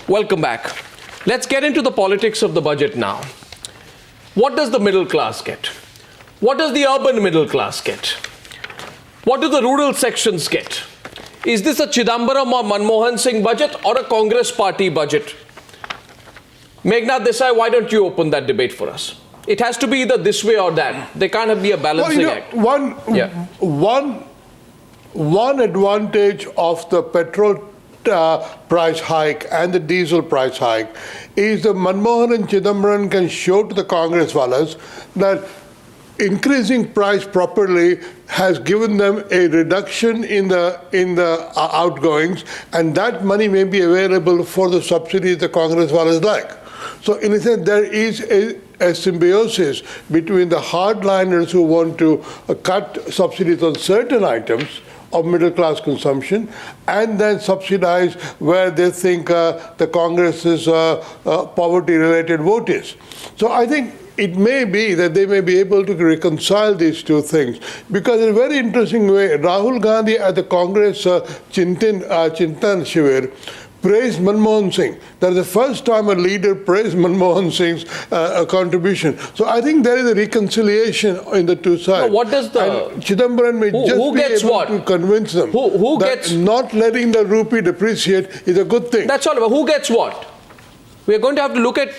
Welcome back. Let's get into the politics of the budget now. What does the middle class get? What does the urban middle class get? What do the rural sections get? Is this a Chidambaram or Manmohan Singh budget or a Congress party budget? Meghnath Desai, why don't you open that debate for us? It has to be either this way or that. There can't be a balancing act. One advantage of the petrol price hike and the diesel price hike is that Manmohan and Chidambaram can show to the Congress fellas that increasing price properly has given them a reduction in the outgoings, and that money may be available for the subsidies the Congress fellas like. So in a sense, there is a symbiosis between the hardliners who want to cut subsidies on certain items of middle class consumption and then subsidize where they think the Congress's poverty-related vote is. So I think it may be that they may be able to reconcile these two things, because in a very interesting way, Rahul Gandhi at the Congress Chintan Shivir praised Manmohan Singh. That is the first time a leader praised Manmohan Singh's contribution. So I think there is a reconciliation in the two sides. Now what does the... And Chidambaram may just be able to convince them who that gets, not letting the rupee depreciate is a good thing. That's all. But who gets what? We're going to have to look at,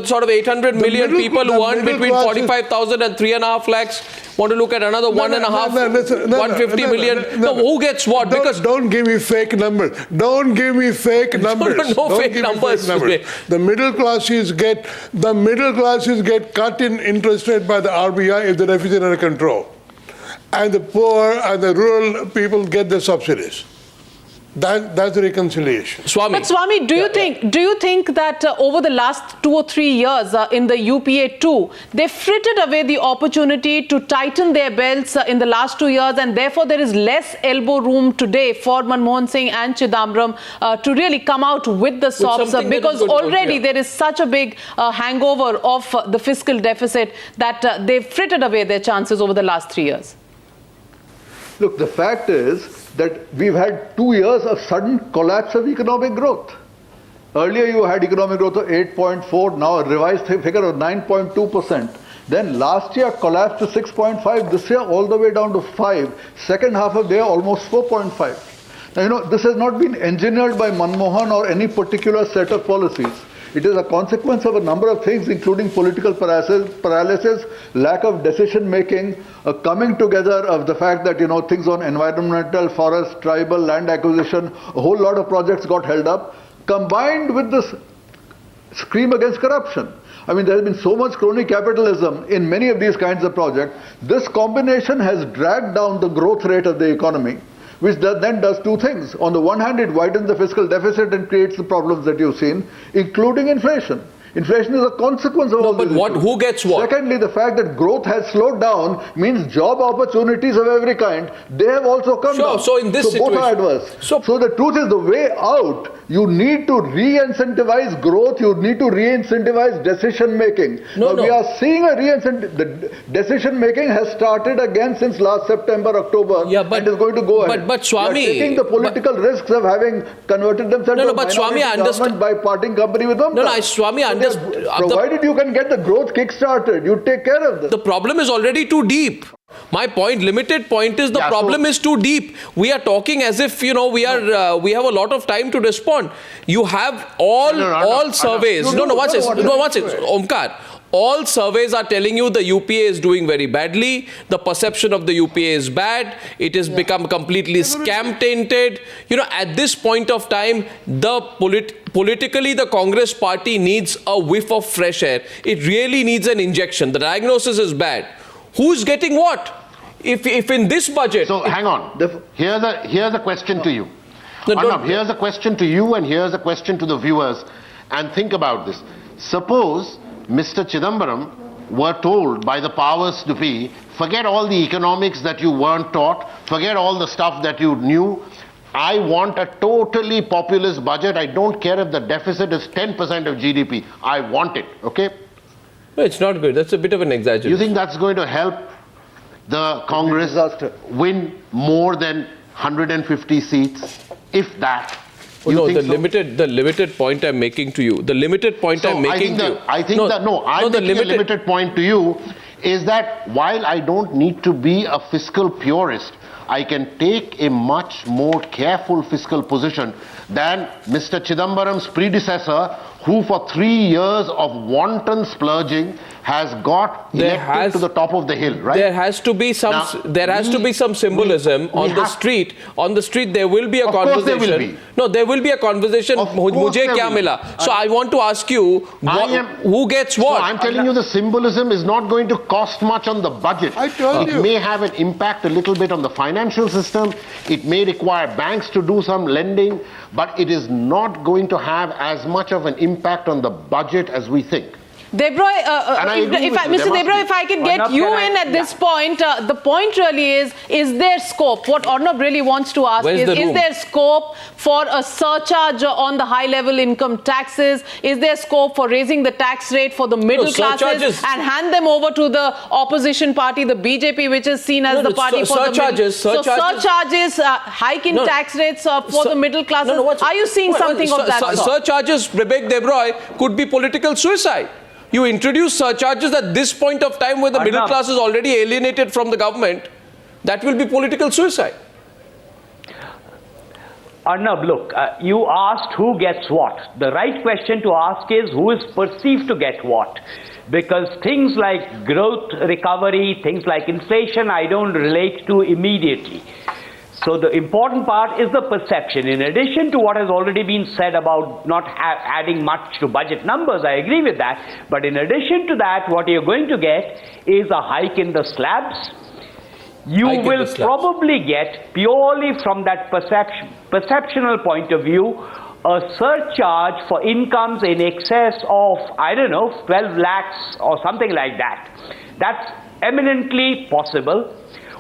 sort of 800 million people who earn between 45,000 and 3.5 lakhs. Want to look at another 150 million. No, who gets what? Because don't give me fake numbers. Don't give me fake numbers. No fake numbers. The middle classes get cut in interest rate by the RBI if the deficit is under control, and the poor and the rural people get the subsidies. That's the reconciliation. Swami. But Swami, do you think that over the last 2 or 3 years in the UPA 2, they frittered away the opportunity to tighten their belts in the last 2 years, and therefore there is less elbow room today for Manmohan Singh and Chidambaram to really come out with the sops, because already there is such a big hangover of the fiscal deficit that they've frittered away their chances over the last 3 years? Look, the fact is that we've had 2 years of sudden collapse of economic growth. Earlier you had economic growth of 8.4, now a revised figure of 9.2%. Then last year collapsed to 6.5, this year all the way down to 5. Second half of the year almost 4.5. Now, this has not been engineered by Manmohan or any particular set of policies. It is a consequence of a number of things, including political paralysis, lack of decision-making, a coming together of the fact that, things on environmental, forest, tribal, land acquisition, a whole lot of projects got held up, combined with this scream against corruption. I mean, there has been so much crony capitalism in many of these kinds of projects. This combination has dragged down the growth rate of the economy, which then does two things. On the one hand, it widens the fiscal deficit and creates the problems that you've seen, including inflation. Inflation is a consequence of all this. But who gets what? Secondly, the fact that growth has slowed down means job opportunities of every kind, they have also come down. So in this situation, both are adverse. So the truth is, the way out, you need to re-incentivize growth, you need to re-incentivize decision-making. We are seeing the decision-making has started again since last September, October, and is going to go ahead. But Swami... They are taking the political risks of having converted themselves to a Swami, I understand. by parting company with them. Swami, I understand. Provided you can get the growth kick-started, you take care of this. The problem is already too deep. My limited point is the problem is too deep. We are talking as if, we have a lot of time to respond. You have all surveys. Watch this. Omkar. All surveys are telling you the UPA is doing very badly. The perception of the UPA is bad. It has become completely scam-tainted. At this point of time, politically, the Congress party needs a whiff of fresh air. It really needs an injection. The diagnosis is bad. Who's getting what? If in this budget... So, hang on. Here's a question to you. Here's a question to you, and here's a question to the viewers. And think about this. Suppose Mr. Chidambaram were told by the powers to be, forget all the economics that you weren't taught, forget all the stuff that you knew. I want a totally populist budget. I don't care if the deficit is 10% of GDP. I want it, okay? No, it's not good. That's a bit of an exaggeration. You think that's going to help the Congress win more than 150 seats, if that? You no, think the so? limited point I'm making to you. The limited point I'm making to you. I'm making a limited point to you is that while I don't need to be a fiscal purist, I can take a much more careful fiscal position than Mr. Chidambaram's predecessor, who for 3 years of wanton splurging has got elected to the top of the hill, right? There has to be some. Symbolism on the street. On the street, there will be a conversation. Of course there will be. No, there will be a conversation. Of course Mujhe there kya will. mila? So I want to ask you, who gets what? So I'm telling you, the symbolism is not going to cost much on the budget. I told you. It may have an impact a little bit on the financial system. It may require banks to do some lending, but it is not going to have as much of an impact on the budget as we think. Debroy, Mr. Debroy, if I could get you in at this point, the point really is there scope? What Arnab really wants to ask is there scope for a surcharge on the high-level income taxes? Is there scope for raising the tax rate for the middle classes and hand them over to the opposition party, the BJP, which is seen as the party for the middle? So surcharges, hike in tax rates for the middle classes. Are you seeing something of that sort? Surcharges, Vivek Debroy, could be political suicide. You introduce surcharges at this point of time where the middle class is already alienated from the government. That will be political suicide. Arnab, look, you asked who gets what. The right question to ask is who is perceived to get what. Because things like growth, recovery, things like inflation, I don't relate to immediately. So the important part is the perception. In addition to what has already been said about not adding much to budget numbers, I agree with that. But in addition to that, what you're going to get is a hike in the slabs. You will probably get, purely from that perceptional point of view, a surcharge for incomes in excess of, I don't know, 12 lakhs or something like that. That's eminently possible.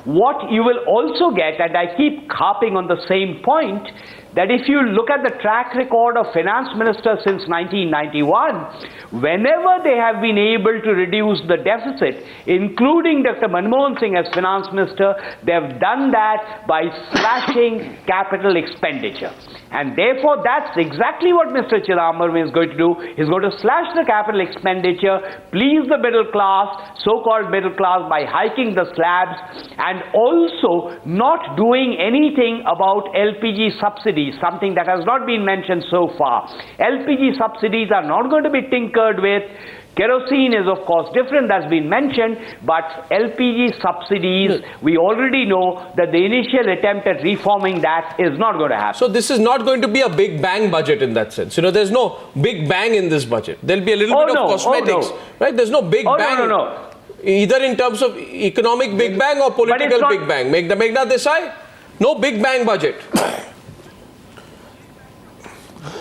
What you will also get, and I keep harping on the same point, that if you look at the track record of finance ministers since 1991, whenever they have been able to reduce the deficit, including Dr. Manmohan Singh as finance minister, they have done that by slashing capital expenditure. And therefore, that's exactly what Mr. Chidambaram is going to do. He's going to slash the capital expenditure, please the middle class, so-called middle class, by hiking the slabs, and also not doing anything about LPG subsidies, something that has not been mentioned so far. LPG subsidies are not going to be tinkered with. Kerosene is, of course, different, that's been mentioned, but LPG subsidies, we already know that the initial attempt at reforming that is not going to happen. So this is not going to be a big bang budget in that sense. You know, there's no big bang in this budget. There'll be a little bit of cosmetics, right? There's no big bang. No. Either in terms of economic big bang or political big bang. Meghna Desai, no big bang budget.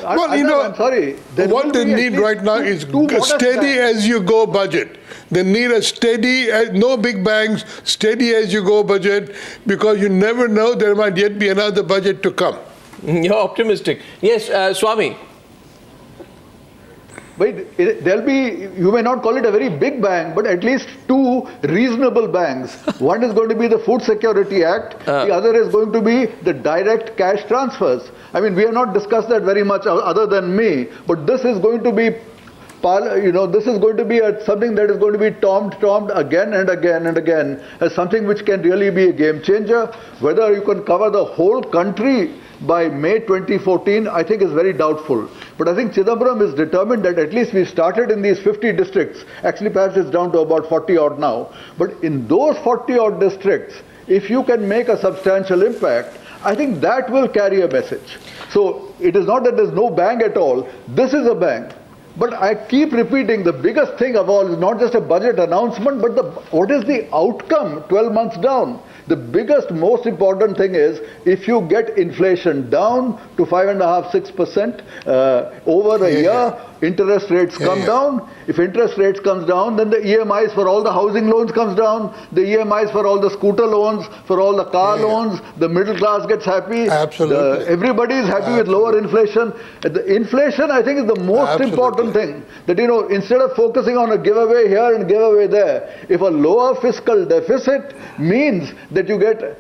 Well, you know, I'm sorry. what they need right now is a steady as you go budget. They need a steady, no big bangs, steady as you go budget, because you never know, there might yet be another budget to come. You're optimistic. Yes, Swami. But there'll be, you may not call it a very big bang, but at least two reasonable bangs. One is going to be the Food Security Act, the other is going to be the direct cash transfers. I mean, we have not discussed that very much other than me, but this is going to be, this is going to be something that is going to be termed again and again and again as something which can really be a game changer. Whether you can cover the whole country by May 2014, I think is very doubtful. But I think Chidambaram is determined that at least we started in these 50 districts. Actually, perhaps it's down to about 40 odd now. But in those 40 odd districts, if you can make a substantial impact, I think that will carry a message. So it is not that there's no bang at all. This is a bang. But I keep repeating, the biggest thing of all is not just a budget announcement, but what is the outcome 12 months down? The biggest, most important thing is if you get inflation down to 5.5–6% over a year, interest rates come down. If interest rates comes down, then the EMIs for all the housing loans comes down, the EMIs for all the scooter loans, for all the car loans, the middle class gets happy. Absolutely. Everybody is happy with lower inflation. The inflation, I think, is the most important one thing, that, instead of focusing on a giveaway here and giveaway there, if a lower fiscal deficit means that you get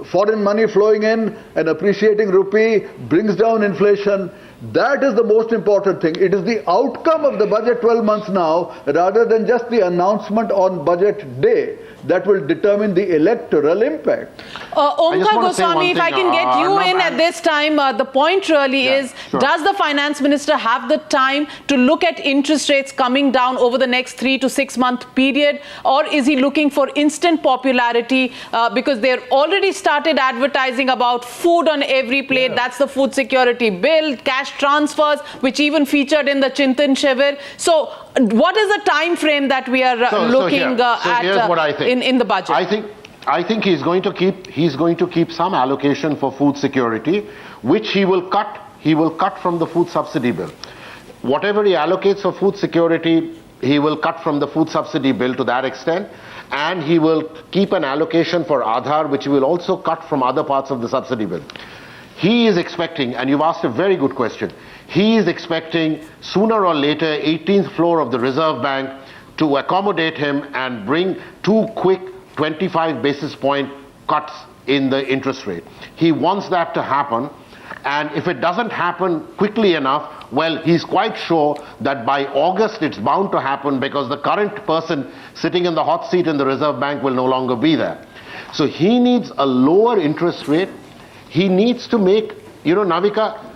foreign money flowing in, an appreciating rupee, brings down inflation, that is the most important thing. It is the outcome of the budget 12 months now, rather than just the announcement on budget day, that will determine the electoral impact. Omkar Goswami, if I can get you in at this time, the point really is, does the finance minister have the time to look at interest rates coming down over the next 3 to 6 month period, or is he looking for instant popularity because they're already started advertising about food on every plate? That's the food security bill, cash transfers, which even featured in the Chintan Shivir. So what is the time frame that we are looking at here's what I think. In the budget? I think he's going to keep some allocation for food security, which he will cut. He will cut from the food subsidy bill. Whatever he allocates for food security, he will cut from the food subsidy bill to that extent, and he will keep an allocation for Aadhaar, which he will also cut from other parts of the subsidy bill. He is expecting, and you've asked a very good question, he is expecting sooner or later 18th floor of the Reserve Bank to accommodate him and bring 2 quick 25 basis point cuts in the interest rate. He wants that to happen, and if it doesn't happen quickly enough, well, he's quite sure that by August it's bound to happen, because the current person sitting in the hot seat in the Reserve Bank will no longer be there. So he needs a lower interest rate. He needs to make, Navika,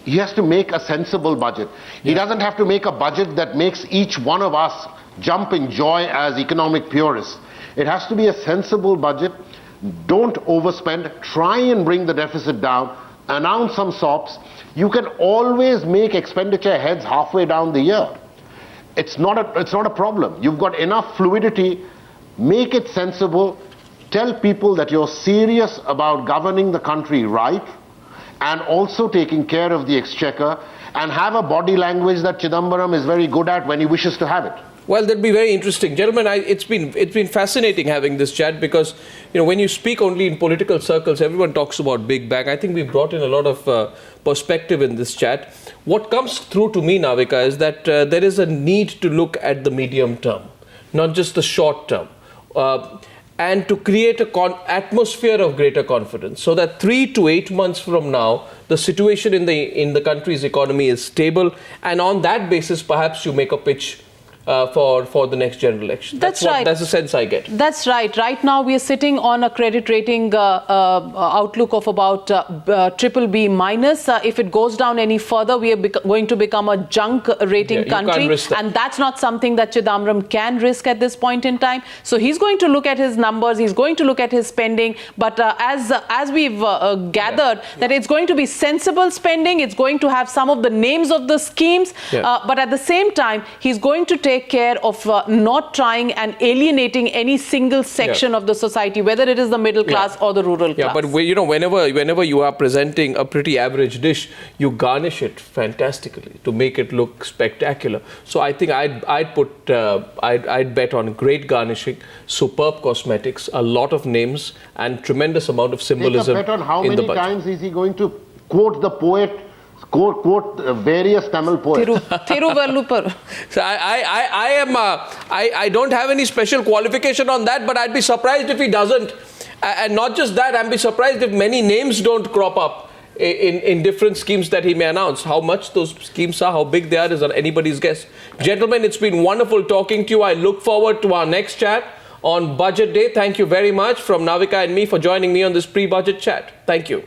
he has to make a sensible budget. He doesn't have to make a budget that makes each one of us jump in joy as economic purists. It has to be a sensible budget. Don't overspend. Try and bring the deficit down. Announce some SOPs. You can always make expenditure heads halfway down the year. It's not a problem. You've got enough fluidity. Make it sensible. Tell people that you're serious about governing the country right, and also taking care of the exchequer, and have a body language that Chidambaram is very good at when he wishes to have it. Well, that'd be very interesting. Gentlemen, it's been fascinating having this chat, because, when you speak only in political circles, everyone talks about Big Bang. I think we brought in a lot of perspective in this chat. What comes through to me, Navika, is that there is a need to look at the medium term, not just the short term. And to create an atmosphere of greater confidence, so that 3 to 8 months from now, the situation in the country's economy is stable, and on that basis, perhaps you make a pitch for the next general election. That's right. That's the sense I get. That's right. Right now, we are sitting on a credit rating outlook of about BBB minus. If it goes down any further, we are going to become a junk rating country. Can't risk that. And that's not something that Chidambaram can risk at this point in time. So he's going to look at his numbers. He's going to look at his spending. But as we've gathered, that it's going to be sensible spending. It's going to have some of the names of the schemes. But at the same time, he's going to take care of not trying and alienating any single section of the society, whether it is the middle class or the rural class. Yeah, but whenever you are presenting a pretty average dish, you garnish it fantastically to make it look spectacular. So I think I'd bet on great garnishing, superb cosmetics, a lot of names, and tremendous amount of symbolism. Take a bet on how in many the budget. times is he going to quote the poet, quote various Tamil poets. Thiruvallupar. So I don't have any special qualification on that, but I'd be surprised if he doesn't. And not just that, I'd be surprised if many names don't crop up in different schemes that he may announce. How much those schemes are, how big they are, is anybody's guess. Gentlemen, it's been wonderful talking to you. I look forward to our next chat on Budget Day. Thank you very much from Navika and me for joining me on this pre-budget chat. Thank you.